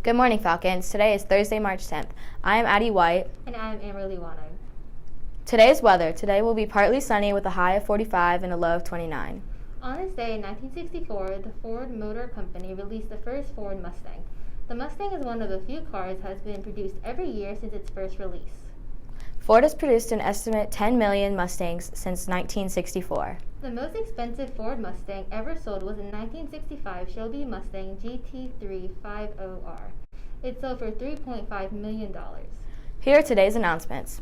Good morning, Falcons. Today is Thursday, March 10th. I am Addie White. And I'm Amberly Wano. Today's weather. Today will be partly sunny with a high of 45 and a low of 29. On this day in 1964, the Ford Motor Company released the first Ford Mustang. The Mustang is one of the few cars that has been produced every year since its first release. Ford has produced an estimate 10 million Mustangs since 1964. The most expensive Ford Mustang ever sold was a 1965 Shelby Mustang GT350R. It sold for $3.5 million. Here are today's announcements.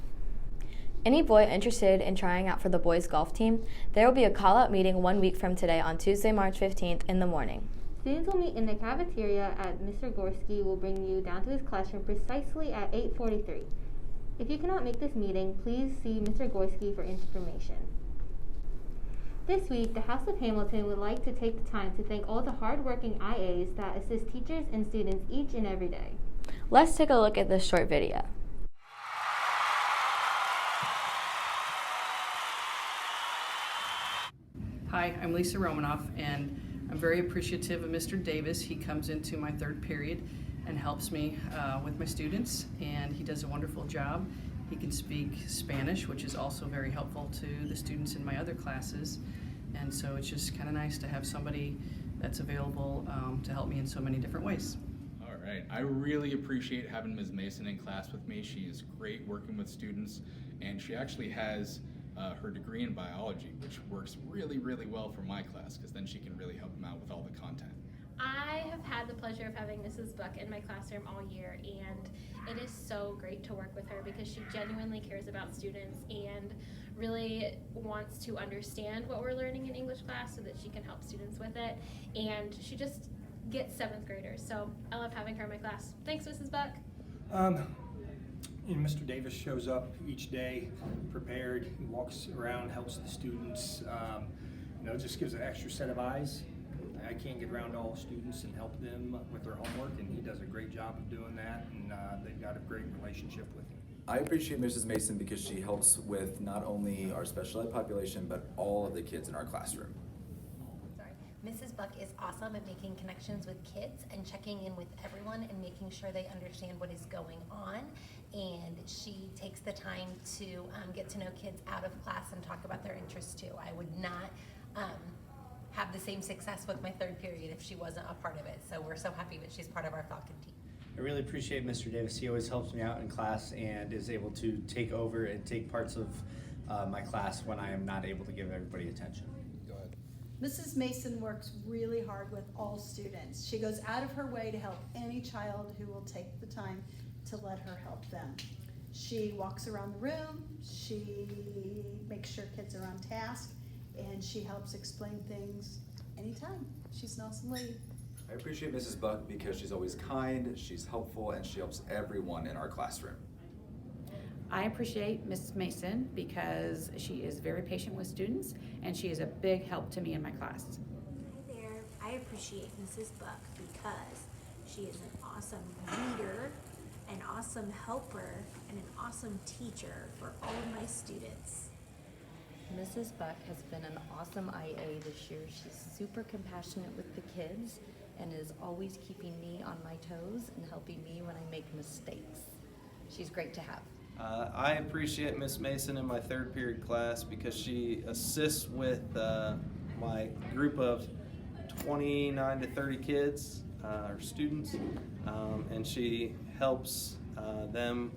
Any boy interested in trying out for the boys' golf team, there will be a call-out meeting 1 week from today on Tuesday, March 15th in the morning. Students will meet in the cafeteria at Mr. Gorski will bring you down to his classroom precisely at 8:43. If you cannot make this meeting, please see Mr. Gorski for information. This week, the House of Hamilton would like to take the time to thank all the hardworking IAs that assist teachers and students each and every day. Let's take a look at this short video. Hi, I'm Lisa Romanoff, and I'm very appreciative of Mr. Davis. He comes into my third period and helps me with my students, and he does a wonderful job. He can speak Spanish, which is also very helpful to the students in my other classes, and so it's just kind of nice to have somebody that's available to help me in so many different ways. All right, I really appreciate having Ms. Mason in class with me. She is great working with students, and she actually has her degree in biology, which works really, really well for my class, because then she can really help them out with all the content. I have had the pleasure of having Mrs. Buck in my classroom all year, and it is so great to work with her because she genuinely cares about students and really wants to understand what we're learning in English class so that she can help students with it, and she just gets 7th graders, so I love having her in my class. Thanks, Mrs. Buck. Mr. Davis shows up each day prepared. He walks around, helps the students, just gives an extra set of eyes. I can't get around to all students and help them with their homework, and he does a great job of doing that, and they've got a great relationship with him. I appreciate Mrs. Mason because she helps with not only our special ed population, but all of the kids in our classroom. Mrs. Buck is awesome at making connections with kids and checking in with everyone and making sure they understand what is going on. And she takes the time to get to know kids out of class and talk about their interests too. I would not have the same success with my third period if she wasn't a part of it. So we're so happy that she's part of our Falcon team. I really appreciate Mr. Davis. He always helps me out in class and is able to take over and take parts of my class when I am not able to give everybody attention. Mrs. Mason works really hard with all students. She goes out of her way to help any child who will take the time to let her help them. She walks around the room, she makes sure kids are on task, and she helps explain things anytime. She's an awesome lady. I appreciate Mrs. Buck because she's always kind, she's helpful, and she helps everyone in our classroom. I appreciate Mrs. Mason because she is very patient with students and she is a big help to me in my class. Hi there. I appreciate Mrs. Buck because she is an awesome leader, an awesome helper, and an awesome teacher for all of my students. Mrs. Buck has been an awesome IA this year. She's super compassionate with the kids and is always keeping me on my toes and helping me when I make mistakes. She's great to have. I appreciate Miss Mason in my third period class because she assists with my group of 29 to 30 kids, or students, and she helps them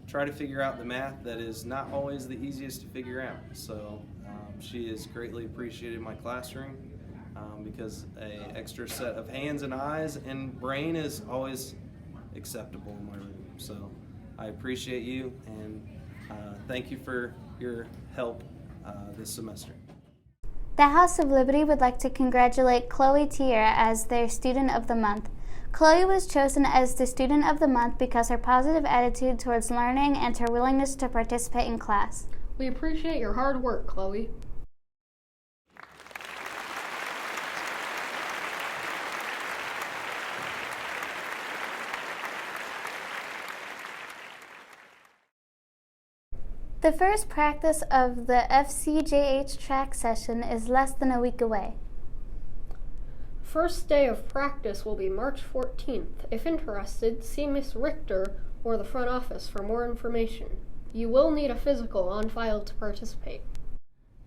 try to figure out the math that is not always the easiest to figure out. So she is greatly appreciated in my classroom because an extra set of hands and eyes and brain is always acceptable in my room. So I appreciate you and thank you for your help this semester. The House of Liberty would like to congratulate Chloe Tiera as their Student of the Month. Chloe was chosen as the Student of the Month because her positive attitude towards learning and her willingness to participate in class. We appreciate your hard work, Chloe. The first practice of the FCJH track session is less than a week away. first day of practice will be March 14th. If interested, see Miss Richter or the front office for more information. You will need a physical on file to participate.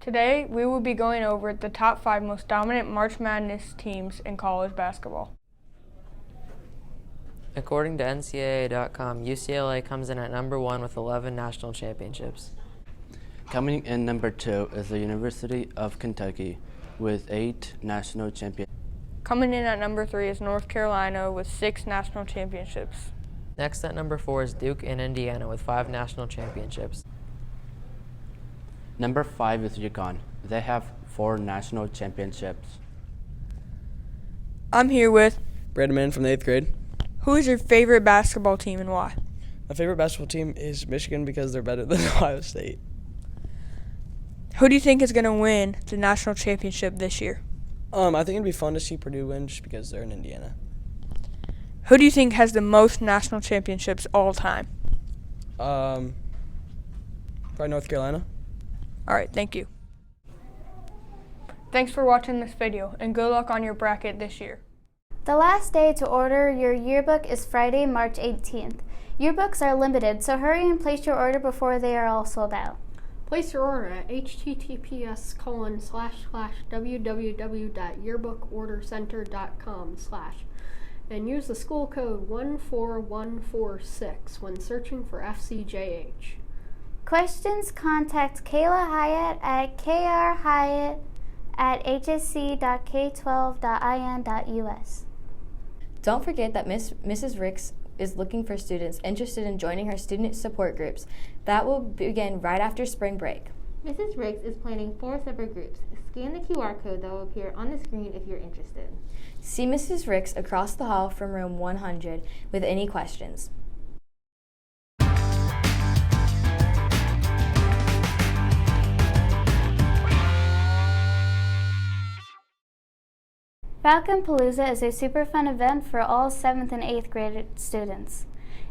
Today, we will be going over the top 5 most dominant March Madness teams in college basketball. According to NCAA.com, UCLA comes in at number 1 with 11 national championships. Coming in number 2 is the University of Kentucky with 8 national championships. Coming in at number 3 is North Carolina with 6 national championships. Next at number 4 is Duke and Indiana with 5 national championships. Number 5 is UConn. They have 4 national championships. I'm here with Brandon from the 8th grade. Who is your favorite basketball team and why? My favorite basketball team is Michigan because they're better than Ohio State. Who do you think is going to win the national championship this year? I think it'd be fun to see Purdue win just because they're in Indiana. Who do you think has the most national championships all time? Probably North Carolina. All right, thank you. Thanks for watching this video, and good luck on your bracket this year. The last day to order your yearbook is Friday, March 18th. Yearbooks are limited, so hurry and place your order before they are all sold out. Place your order at https://www.yearbookordercenter.com/ and use the school code 14146 when searching for FCJH. Questions? Contact Kayla Hyatt at krhyatt@hsc.k12.in.us. Don't forget that Mrs. Ricks is looking for students interested in joining her student support groups. That will begin right after spring break. Mrs. Riggs is planning 4 separate groups. Scan the QR code that will appear on the screen if you're interested. See Mrs. Ricks across the hall from room 100 with any questions. Falconpalooza is a super fun event for all 7th and 8th grade students.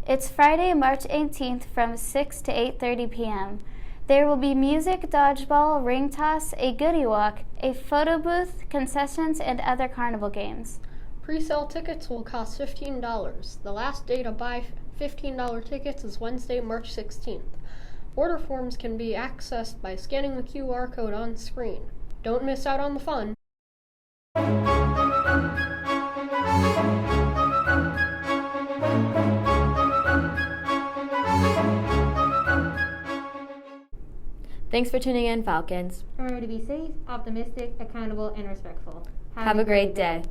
It's Friday, March 18th from 6 to 8:30 p.m. There will be music, dodgeball, ring toss, a goodie walk, a photo booth, concessions, and other carnival games. Pre-sale tickets will cost $15. The last day to buy $15 tickets is Wednesday, March 16th. Order forms can be accessed by scanning the QR code on screen. Don't miss out on the fun. Thanks for tuning in, Falcons. Remember to be safe, optimistic, accountable, and respectful. Have a great day.